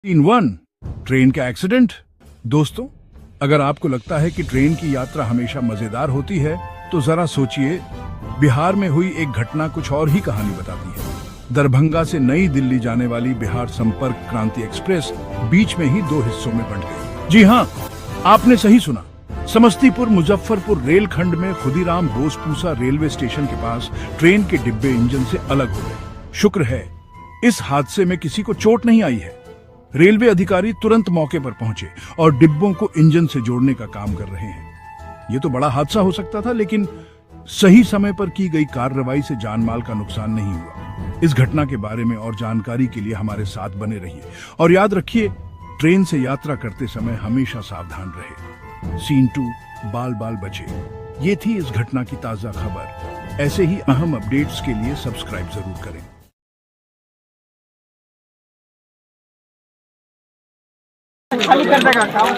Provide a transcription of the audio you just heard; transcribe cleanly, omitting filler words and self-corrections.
Scene 1 train का accident. दोस्तों, अगर आपको लगता है कि ट्रेन की यात्रा हमेशा मजेदार होती है तो जरा सोचिए, बिहार में हुई एक घटना कुछ और ही कहानी बताती है। दरभंगा से नई दिल्ली जाने वाली बिहार संपर्क क्रांति एक्सप्रेस बीच में ही दो हिस्सों में बंट गई। जी हाँ, आपने सही सुना। समस्तीपुर मुजफ्फरपुर रेलखंड में खुदीराम बोसपूसा रेलवे स्टेशन के पास ट्रेन के डिब्बे इंजन से अलग हो गए। शुक्र है इस हादसे में किसी को चोट नहीं आई है। रेलवे अधिकारी तुरंत मौके पर पहुंचे और डिब्बों को इंजन से जोड़ने का काम कर रहे हैं। ये तो बड़ा हादसा हो सकता था, लेकिन सही समय पर की गई कार्रवाई से जानमाल का नुकसान नहीं हुआ। इस घटना के बारे में और जानकारी के लिए हमारे साथ बने रहिए और याद रखिए, ट्रेन से यात्रा करते समय हमेशा सावधान रहे। सीन 2 बाल बाल बचे। ये थी इस घटना की ताजा खबर। ऐसे ही अहम अपडेट्स के लिए सब्सक्राइब जरूर करें। खाली कर देगा काम